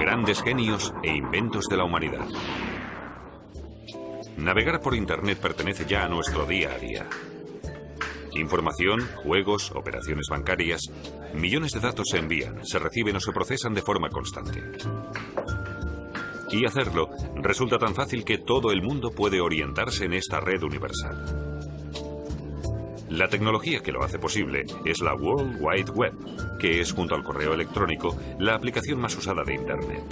Grandes genios e inventos de la humanidad. Navegar por Internet pertenece ya a nuestro día a día. Información, juegos, operaciones bancarias, millones de datos se envían, se reciben o se procesan de forma constante. Y hacerlo resulta tan fácil que todo el mundo puede orientarse en esta red universal. La tecnología que lo hace posible es la World Wide Web, que es, junto al correo electrónico, la aplicación más usada de Internet.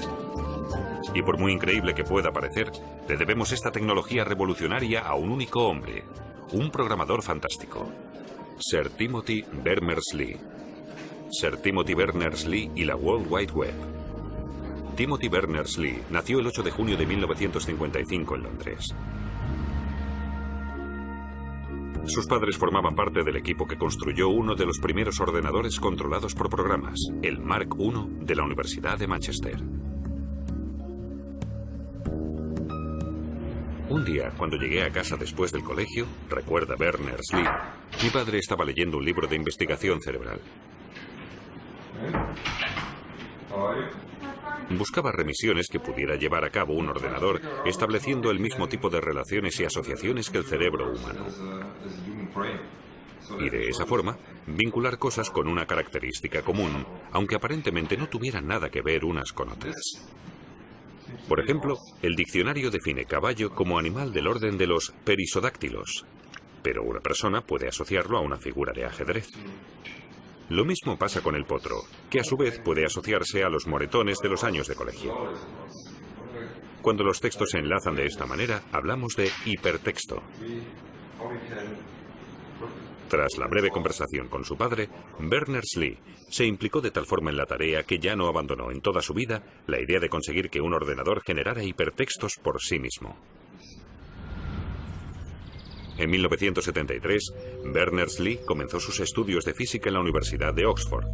Y por muy increíble que pueda parecer, le debemos esta tecnología revolucionaria a un único hombre, un programador fantástico, Sir Timothy Berners-Lee. Sir Timothy Berners-Lee y la World Wide Web. Timothy Berners-Lee nació el 8 de junio de 1955 en Londres. Sus padres formaban parte del equipo que construyó uno de los primeros ordenadores controlados por programas, el Mark I de la Universidad de Manchester. Un día, cuando llegué a casa después del colegio, recuerda Berners-Lee, mi padre estaba leyendo un libro de investigación cerebral. Buscaba remisiones que pudiera llevar a cabo un ordenador, estableciendo el mismo tipo de relaciones y asociaciones que el cerebro humano. Y de esa forma, vincular cosas con una característica común, aunque aparentemente no tuvieran nada que ver unas con otras. Por ejemplo, el diccionario define caballo como animal del orden de los perisodáctilos, pero una persona puede asociarlo a una figura de ajedrez. Lo mismo pasa con el potro, que a su vez puede asociarse a los moretones de los años de colegio. Cuando los textos se enlazan de esta manera, hablamos de hipertexto. Tras la breve conversación con su padre, Berners-Lee se implicó de tal forma en la tarea que ya no abandonó en toda su vida la idea de conseguir que un ordenador generara hipertextos por sí mismo. En 1973, Berners-Lee comenzó sus estudios de física en la Universidad de Oxford.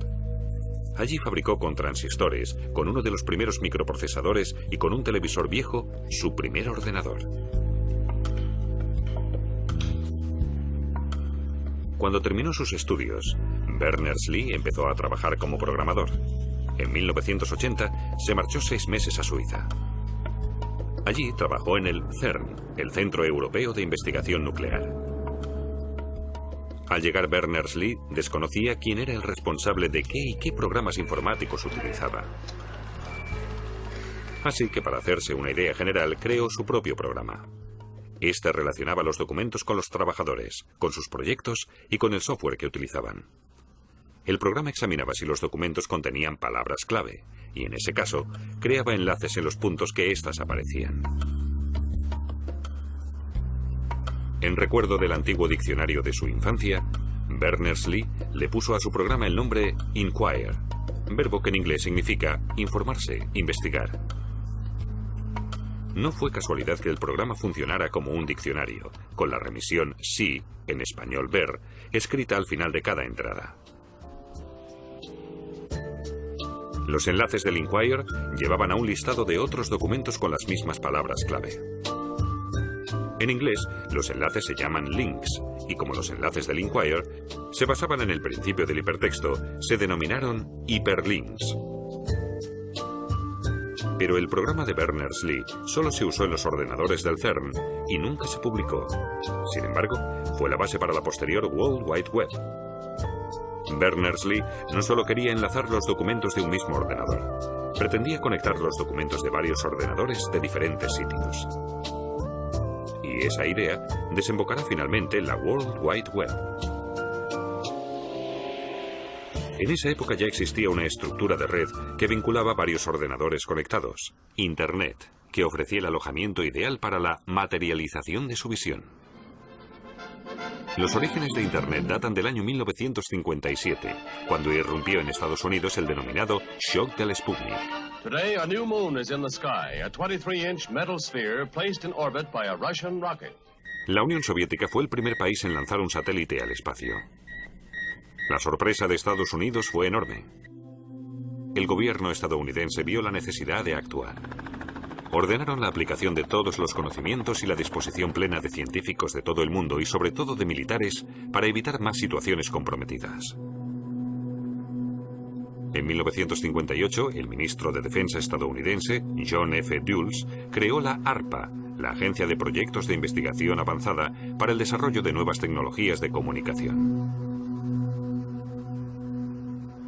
Allí fabricó con transistores, con uno de los primeros microprocesadores y con un televisor viejo, su primer ordenador. Cuando terminó sus estudios, Berners-Lee empezó a trabajar como programador. En 1980 se marchó 6 meses a Suiza. Allí trabajó en el CERN, el Centro Europeo de Investigación Nuclear. Al llegar Berners-Lee, desconocía quién era el responsable de qué y qué programas informáticos utilizaba. Así que para hacerse una idea general, creó su propio programa. Este relacionaba los documentos con los trabajadores, con sus proyectos y con el software que utilizaban. El programa examinaba si los documentos contenían palabras clave, y en ese caso, creaba enlaces en los puntos que éstas aparecían. En recuerdo del antiguo diccionario de su infancia, Berners-Lee le puso a su programa el nombre Inquire, verbo que en inglés significa informarse, investigar. No fue casualidad que el programa funcionara como un diccionario, con la remisión sí, en español ver, escrita al final de cada entrada. Los enlaces del Inquire llevaban a un listado de otros documentos con las mismas palabras clave. En inglés, los enlaces se llaman links, y como los enlaces del Inquire se basaban en el principio del hipertexto, se denominaron hiperlinks. Pero el programa de Berners-Lee solo se usó en los ordenadores del CERN y nunca se publicó. Sin embargo, fue la base para la posterior World Wide Web. Berners-Lee no solo quería enlazar los documentos de un mismo ordenador, pretendía conectar los documentos de varios ordenadores de diferentes sitios. Y esa idea desembocará finalmente en la World Wide Web. En esa época ya existía una estructura de red que vinculaba varios ordenadores conectados, Internet, que ofrecía el alojamiento ideal para la materialización de su visión. Los orígenes de Internet datan del año 1957, cuando irrumpió en Estados Unidos el denominado shock del Sputnik. Today, a new moon is in the sky, a 23-inch metal sphere placed in orbit by a Russian rocket. La Unión Soviética fue el primer país en lanzar un satélite al espacio. La sorpresa de Estados Unidos fue enorme. El gobierno estadounidense vio la necesidad de actuar. Ordenaron la aplicación de todos los conocimientos y la disposición plena de científicos de todo el mundo y sobre todo de militares para evitar más situaciones comprometidas. En 1958, el ministro de Defensa estadounidense, John F. Dulles, creó la ARPA, la Agencia de Proyectos de Investigación Avanzada para el Desarrollo de Nuevas Tecnologías de Comunicación.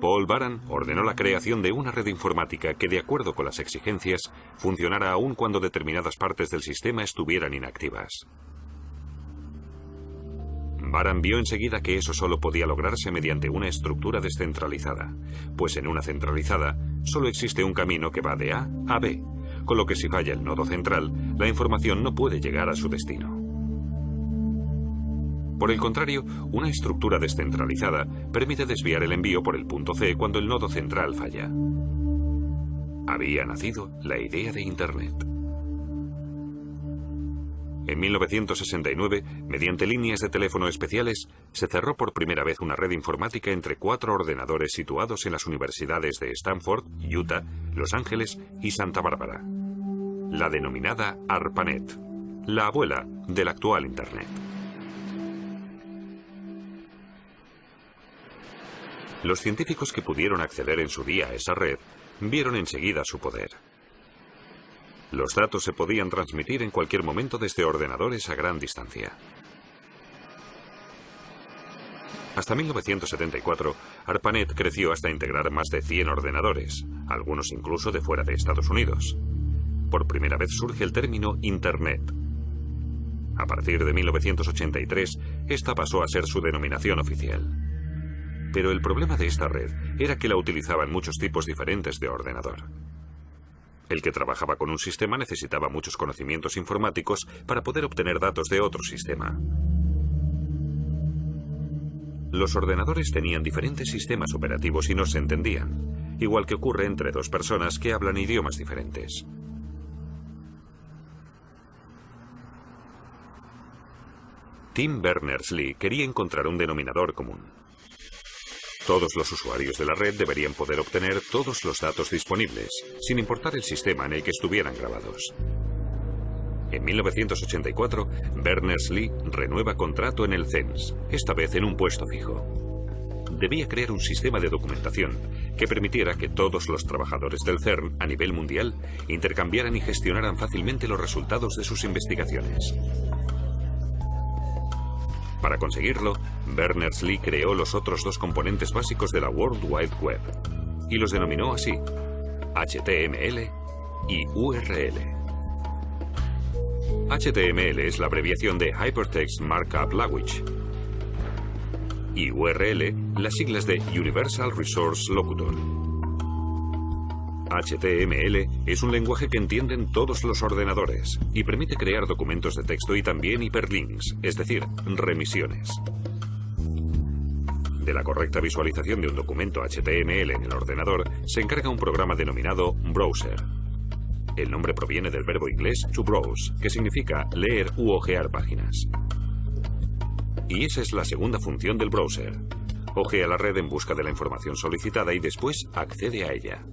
Paul Baran ordenó la creación de una red informática que, de acuerdo con las exigencias, funcionara aún cuando determinadas partes del sistema estuvieran inactivas. Baran vio enseguida que eso solo podía lograrse mediante una estructura descentralizada, pues en una centralizada solo existe un camino que va de A a B, con lo que si falla el nodo central, la información no puede llegar a su destino. Por el contrario, una estructura descentralizada permite desviar el envío por el punto C cuando el nodo central falla. Había nacido la idea de Internet. En 1969, mediante líneas de teléfono especiales, se cerró por primera vez una red informática entre 4 ordenadores situados en las universidades de Stanford, Utah, Los Ángeles y Santa Bárbara. La denominada ARPANET, la abuela del actual Internet. Los científicos que pudieron acceder en su día a esa red vieron enseguida su poder. Los datos se podían transmitir en cualquier momento desde ordenadores a gran distancia. Hasta 1974, ARPANET creció hasta integrar más de 100 ordenadores, algunos incluso de fuera de Estados Unidos. Por primera vez surge el término Internet. A partir de 1983, esta pasó a ser su denominación oficial. Pero el problema de esta red era que la utilizaban muchos tipos diferentes de ordenador. El que trabajaba con un sistema necesitaba muchos conocimientos informáticos para poder obtener datos de otro sistema. Los ordenadores tenían diferentes sistemas operativos y no se entendían, igual que ocurre entre dos personas que hablan idiomas diferentes. Tim Berners-Lee quería encontrar un denominador común. Todos los usuarios de la red deberían poder obtener todos los datos disponibles, sin importar el sistema en el que estuvieran grabados. En 1984, Berners-Lee renueva contrato en el CERN, esta vez en un puesto fijo. Debía crear un sistema de documentación que permitiera que todos los trabajadores del CERN a nivel mundial intercambiaran y gestionaran fácilmente los resultados de sus investigaciones. Para conseguirlo, Berners-Lee creó los otros dos componentes básicos de la World Wide Web y los denominó así: HTML y URL. HTML es la abreviación de Hypertext Markup Language y URL las siglas de Universal Resource Locator. HTML es un lenguaje que entienden todos los ordenadores y permite crear documentos de texto y también hiperlinks, es decir, remisiones. De la correcta visualización de un documento HTML en el ordenador se encarga un programa denominado Browser. El nombre proviene del verbo inglés to browse, que significa leer u hojear páginas. Y esa es la segunda función del browser. Hojea la red en busca de la información solicitada y después accede a ella.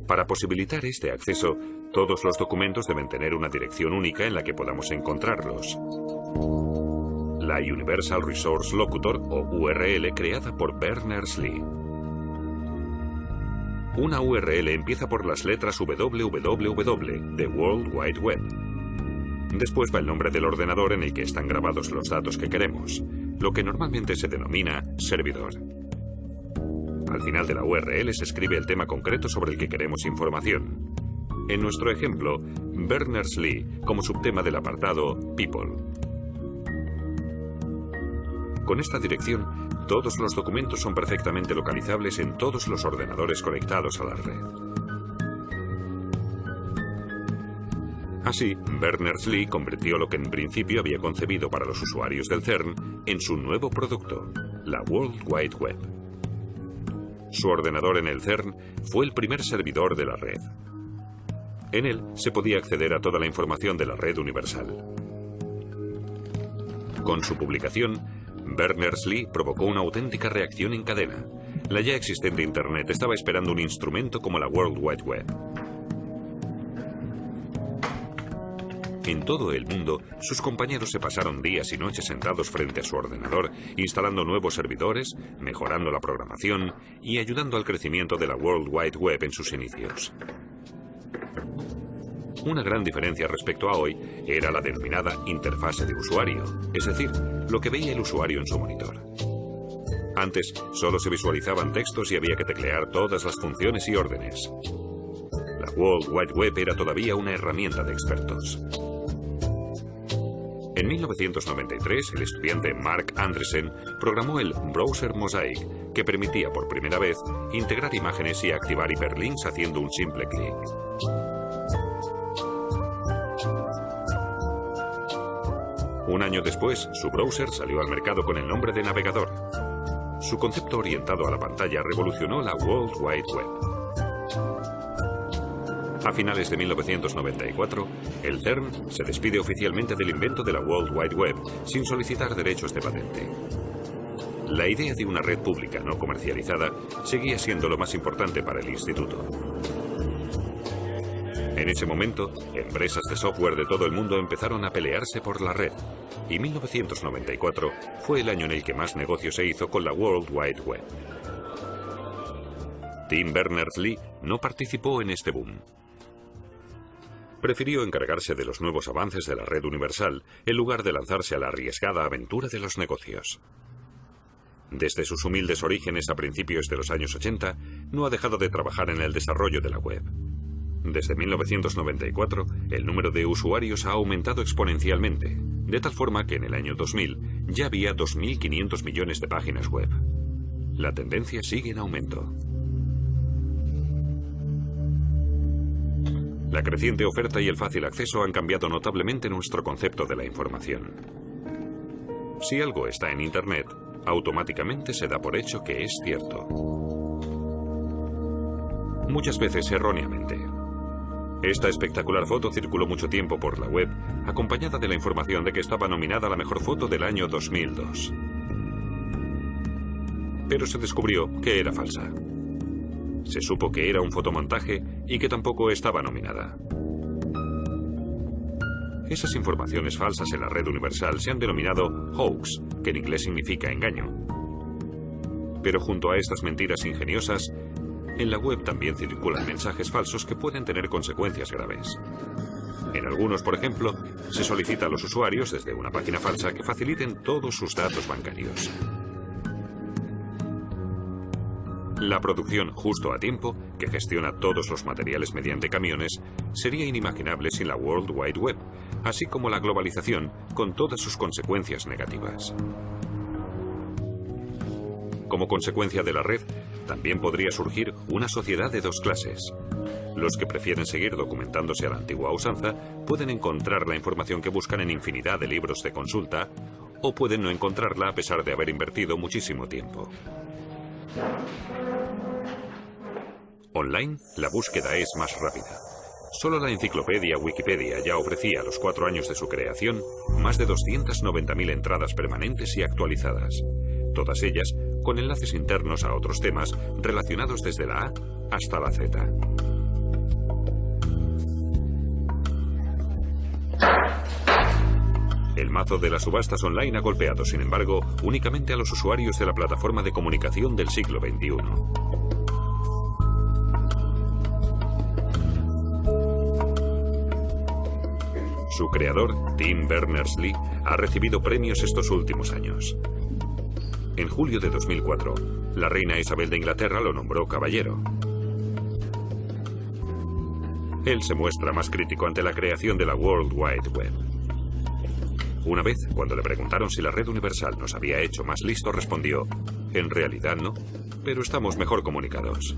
Para posibilitar este acceso, todos los documentos deben tener una dirección única en la que podamos encontrarlos. La Universal Resource Locator, o URL, creada por Berners-Lee. Una URL empieza por las letras www de World Wide Web. Después va el nombre del ordenador en el que están grabados los datos que queremos, lo que normalmente se denomina servidor. Al final de la URL se escribe el tema concreto sobre el que queremos información. En nuestro ejemplo, Berners-Lee como subtema del apartado People. Con esta dirección, todos los documentos son perfectamente localizables en todos los ordenadores conectados a la red. Así, Berners-Lee convirtió lo que en principio había concebido para los usuarios del CERN en su nuevo producto, la World Wide Web. Su ordenador en el CERN fue el primer servidor de la red. En él se podía acceder a toda la información de la red universal. Con su publicación, Berners-Lee provocó una auténtica reacción en cadena. La ya existente Internet estaba esperando un instrumento como la World Wide Web. En todo el mundo, sus compañeros se pasaron días y noches sentados frente a su ordenador, instalando nuevos servidores, mejorando la programación y ayudando al crecimiento de la World Wide Web en sus inicios. Una gran diferencia respecto a hoy era la denominada interfase de usuario, es decir, lo que veía el usuario en su monitor. Antes, solo se visualizaban textos y había que teclear todas las funciones y órdenes. La World Wide Web era todavía una herramienta de expertos. En 1993, el estudiante Mark Andreessen programó el browser Mosaic, que permitía por primera vez integrar imágenes y activar hiperlinks haciendo un simple clic. Un año después, su browser salió al mercado con el nombre de navegador. Su concepto orientado a la pantalla revolucionó la World Wide Web. A finales de 1994, el CERN se despide oficialmente del invento de la World Wide Web sin solicitar derechos de patente. La idea de una red pública no comercializada seguía siendo lo más importante para el instituto. En ese momento, empresas de software de todo el mundo empezaron a pelearse por la red, y 1994 fue el año en el que más negocio se hizo con la World Wide Web. Tim Berners-Lee no participó en este boom. Prefirió encargarse de los nuevos avances de la red universal en lugar de lanzarse a la arriesgada aventura de los negocios. Desde sus humildes orígenes a principios de los años 80, no ha dejado de trabajar en el desarrollo de la web. Desde 1994, el número de usuarios ha aumentado exponencialmente, de tal forma que en el año 2000 ya había 2.500 millones de páginas web. La tendencia sigue en aumento. La creciente oferta y el fácil acceso han cambiado notablemente nuestro concepto de la información. Si algo está en Internet, automáticamente se da por hecho que es cierto. Muchas veces erróneamente. Esta espectacular foto circuló mucho tiempo por la web, acompañada de la información de que estaba nominada a la mejor foto del año 2002. Pero se descubrió que era falsa. Se supo que era un fotomontaje y que tampoco estaba nominada. Esas informaciones falsas en la red universal se han denominado hoax, que en inglés significa engaño. Pero junto a estas mentiras ingeniosas, en la web también circulan mensajes falsos que pueden tener consecuencias graves. En algunos, por ejemplo, se solicita a los usuarios desde una página falsa que faciliten todos sus datos bancarios. La producción justo a tiempo, que gestiona todos los materiales mediante camiones, sería inimaginable sin la World Wide Web, así como la globalización con todas sus consecuencias negativas. Como consecuencia de la red, también podría surgir una sociedad de dos clases. Los que prefieren seguir documentándose a la antigua usanza pueden encontrar la información que buscan en infinidad de libros de consulta, o pueden no encontrarla a pesar de haber invertido muchísimo tiempo. Online, la búsqueda es más rápida. Solo la enciclopedia Wikipedia ya ofrecía a los 4 años de su creación más de 290.000 entradas permanentes y actualizadas, todas ellas con enlaces internos a otros temas relacionados desde la A hasta la Z. El mazo de las subastas online ha golpeado, sin embargo, únicamente a los usuarios de la plataforma de comunicación del siglo XXI. Su creador, Tim Berners-Lee, ha recibido premios estos últimos años. En julio de 2004, la reina Isabel de Inglaterra lo nombró caballero. Él se muestra más crítico ante la creación de la World Wide Web. Una vez, cuando le preguntaron si la red universal nos había hecho más listos, respondió: en realidad no, pero estamos mejor comunicados.